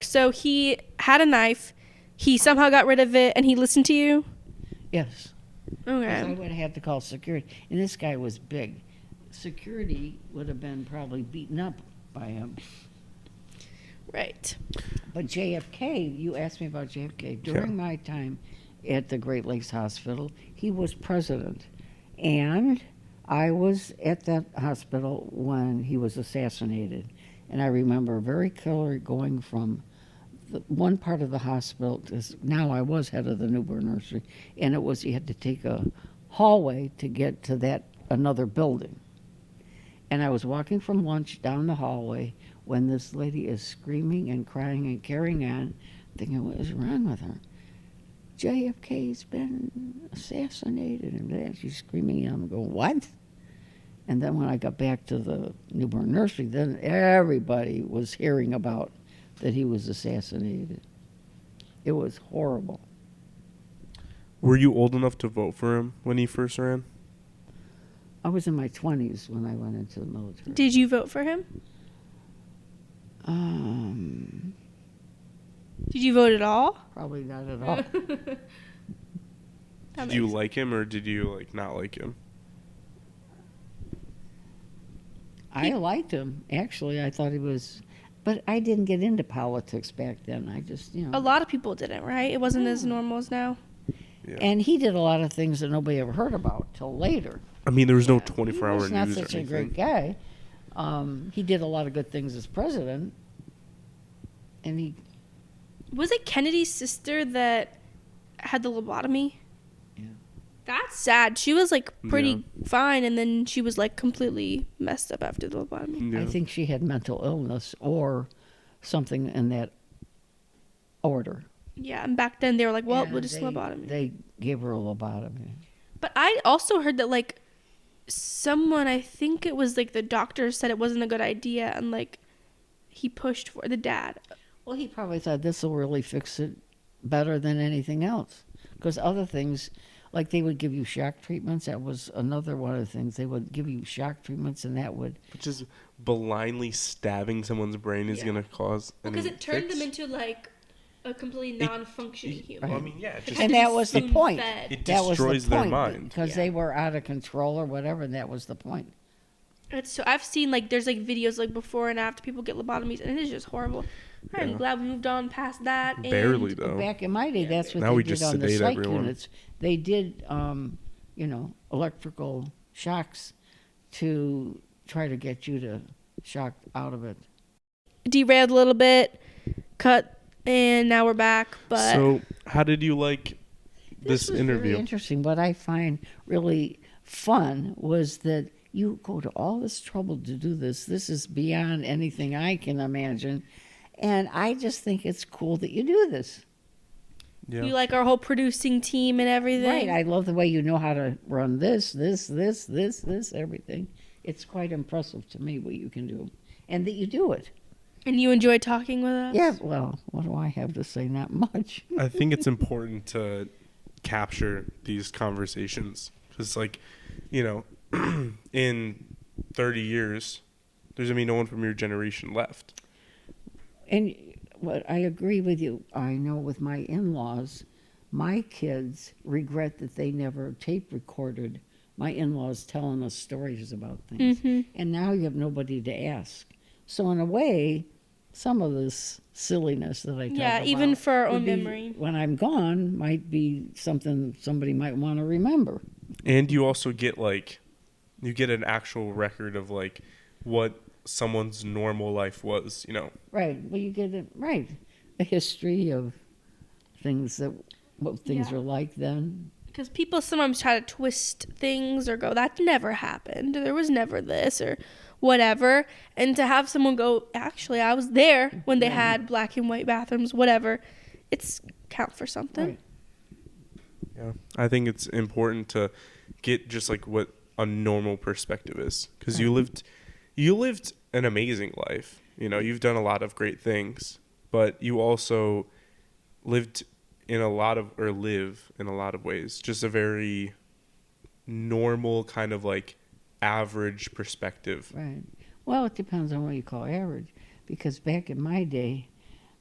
So he had a knife. He somehow got rid of it, and he listened to you? Yes. 'Cause I Okay. would have had to call security. And this guy was big. Security would have been probably beaten up by him. Right. But JFK, you asked me about JFK. During my time at the Great Lakes Hospital, he was president. And I was at that hospital when he was assassinated. And I remember very clearly going from the one part of the hospital, because now I was head of the newborn nursery, and it was you had to take a hallway to get to that another building. And I was walking from lunch down the hallway when this lady is screaming and crying and carrying on, thinking, what is wrong with her? JFK's been assassinated, and then she's screaming, and I'm going, what? And then when I got back to the newborn nursery, then everybody was hearing about that he was assassinated. It was horrible. Were you old enough to vote for him when he first ran? I was in my 20s when I went into the military. Did you vote for him? Did you vote at all? Probably not at all. Did you like him or did you not like him? I liked him. Actually, I thought he was, but I didn't get into politics back then. I just, A lot of people didn't, right? It wasn't as normal as now. Yeah. And he did a lot of things that nobody ever heard about till later. I mean, there was no He 24-hour was not news or such a anything. great guy. He did a lot of good things as president, and he. Was it Kennedy's sister that had the lobotomy? Yeah. That's sad. She was pretty fine, and then she was completely messed up after the lobotomy. Yeah. I think she had mental illness or something in that order. Yeah, and back then they were like, well, And we'll just lobotomy. They gave her a lobotomy. But I also heard that someone, I think it was the doctor said it wasn't a good idea, and he pushed for the dad. Well, he probably thought this will really fix it better than anything else. Because other things, they would give you shock treatments. That was another one of the things. They would give you shock treatments, and that would... Just blindly stabbing someone's brain is going to cause Because any it turned fix? them into a completely non-functioning human. Well, I mean, yeah. It just, And that was the point. it That was the destroys their point, mind. because they were out of control or whatever, and that was the point. So I've seen there's videos before and after people get lobotomies, and it is just horrible. I'm Yeah. glad we moved on past that. Barely, and though. Back in my day, that's what Now they we did just on the sedate psych everyone. units. They did, electrical shocks to try to get you to shock out of it. Derailed a little bit, cut, and now we're back. But So, how did you like this was interview? Very interesting. What I find really fun was that you go to all this trouble to do this. This is beyond anything I can imagine. And I just think it's cool that you do this. Yeah. you like our whole producing team and everything. Right. I love the way you know how to run this, everything. It's quite impressive to me what you can do. And that you do it. And you enjoy talking with us? Yeah, well, what do I have to say? Not much. I think it's important to capture these conversations because, like, you know, in 30 years, there's gonna be no one from your generation left. And what I agree with you. I know with my in-laws, my kids regret that they never tape recorded my in-laws telling us stories about things. And now you have nobody to ask. So in a way, some of this silliness that I talk about, even for our own would be, memory. when I'm gone, might be something somebody might want to remember. And you also get you get an actual record of like what someone's normal life was, you know. Right. Well, you get it right. A history of what things Yeah. are like then. Because people sometimes try to twist things or go, that never happened. There was never this or whatever. And to have someone go, actually, I was there when they had black and white bathrooms, whatever. It's count for something. Right. Yeah. I think it's important to get just like what a normal perspective is because you lived an amazing life. You know, you've done a lot of great things, but you also live in a lot of ways just a very normal kind of like average perspective. Right. Well, it depends on what you call average. Because back in my day,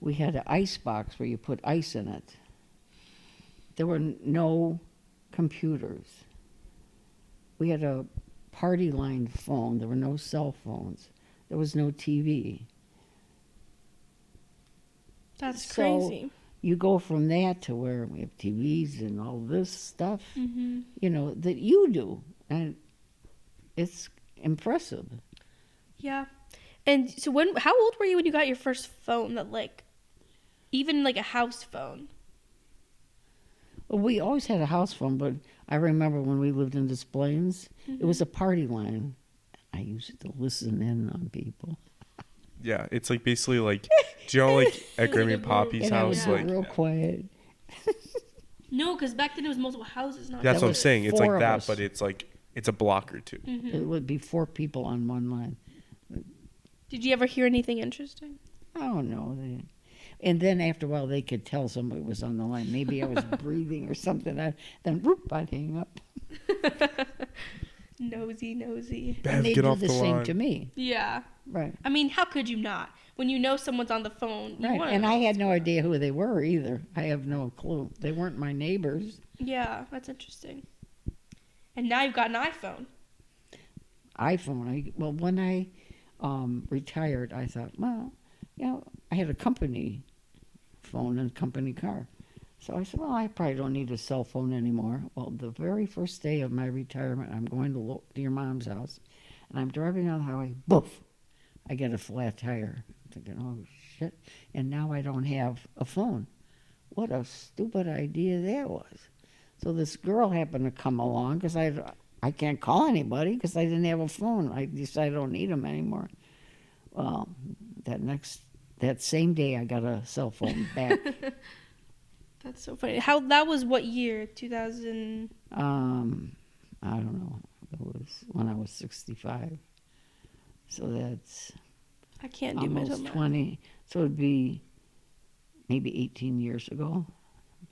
we had an ice box where you put ice in it. There were no computers. We had a party line phone. There were no cell phones. There was no TV. That's So, crazy. You go from that to where we have TVs and all this stuff, Mm-hmm. you know, that you do. And it's impressive. Yeah. And so how old were you when you got your first phone that even like a house phone? Well, we always had a house phone, but I remember when we lived in Des Plaines, it was a party line. I used to listen in on people. Yeah, it's like basically like, do you know like at Grammy and Poppy's And I house, was like real quiet. No, because back then it was multiple houses. Not that's That what I'm was saying. It's 4 like of that, us. but it's a block or two. Mm-hmm. It would be 4 people on one line. Did you ever hear anything interesting? I don't know. And then after a while, they could tell somebody was on the line. Maybe I was breathing or something. Then whoop, I'd hang up. Nosy. Bev, And they get do off the the same line. to me. Yeah. Right. I mean, how could you not? When you know someone's on the phone. You Right. wanna And know I had what's no going on. idea who they were either. I have no clue. They weren't my neighbors. Yeah, that's interesting. And now you've got an iPhone. iPhone. When I retired, I thought, well, you know, I had a company phone and a company car. So I said, well, I probably don't need a cell phone anymore. Well, the very first day of my retirement, I'm going to your mom's house, and I'm driving on the highway, boof, I get a flat tire. I'm thinking, oh, shit. And now I don't have a phone. What a stupid idea that was. So this girl happened to come along because I can't call anybody because I didn't have a phone. I decided I don't need them anymore. Well, that same day I got a cell phone back. That's so funny. That was what year? 2000. I don't know. It was when I was 65. So that's I can't do mental almost math. 20. So it'd be maybe 18 years ago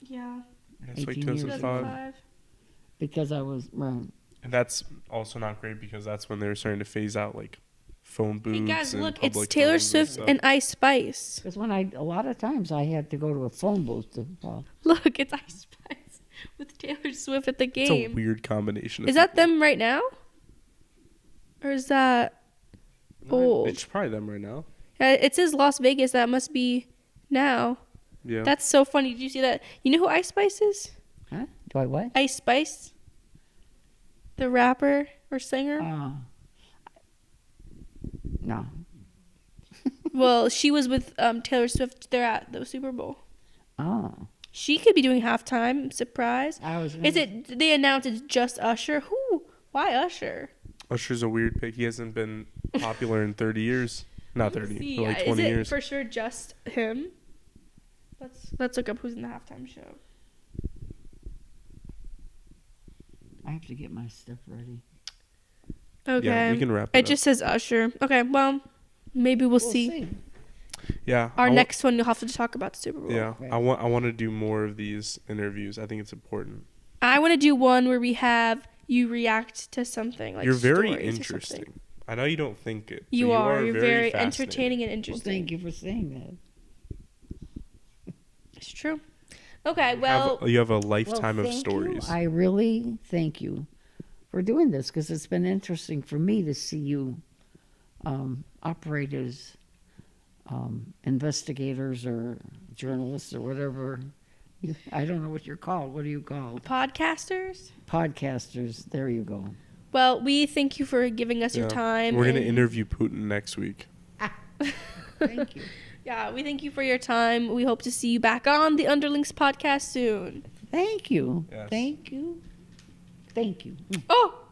Yeah. It's like 18 years 2005. 2005. because I was right. And that's also not great because that's when they were starting to phase out like phone booths. Hey guys, and look, it's public Taylor phones Swift stuff. and Ice Spice. Because a lot of times I had to go to a phone booth to call. Look, it's Ice Spice with Taylor Swift at the It's a game. weird combination. Of Is that people. them right now? Or is that old? It's probably them right now. It says Las Vegas. That must be now. Yeah. That's so funny. Did you see that? You know who Ice Spice is? Huh? Do I what? Ice Spice? The rapper or singer? No. Well, she was with Taylor Swift. They're at the Super Bowl. Oh. She could be doing halftime. Surprise. I was. Is it? They announced it's just Usher. Who? Why Usher? Usher's a weird pick. He hasn't been popular in 30 years. Not 30, See, but like is 20 it years. for sure just him? Let's look up who's in the halftime show. I have to get my stuff ready. Okay. Yeah, we can wrap it It up. just says Usher. Okay, well, maybe we'll see. Yeah. Our next one, you'll have to talk about the Super Bowl. Yeah. Right. I want to do more of these interviews. I think it's important. I want to do one where we have you react to something like You're very stories or something. interesting. I know you don't think it. but You are. You're very fascinating. entertaining and Well, interesting. thank you for saying that. It's true. Okay, well, You have a Well, lifetime of thank stories. you. I really thank you for doing this because it's been interesting for me to see you operate as investigators or journalists or whatever. I don't know what you're called. What are you called? podcasters. Podcasters. There you go. Well, we thank you for giving us your Yeah. time. We're going to and- interview Putin next week. Thank you. Yeah, we thank you for your time. We hope to see you back on the Underlings Podcast soon. Thank you. Yes. Thank you. Thank you. Oh,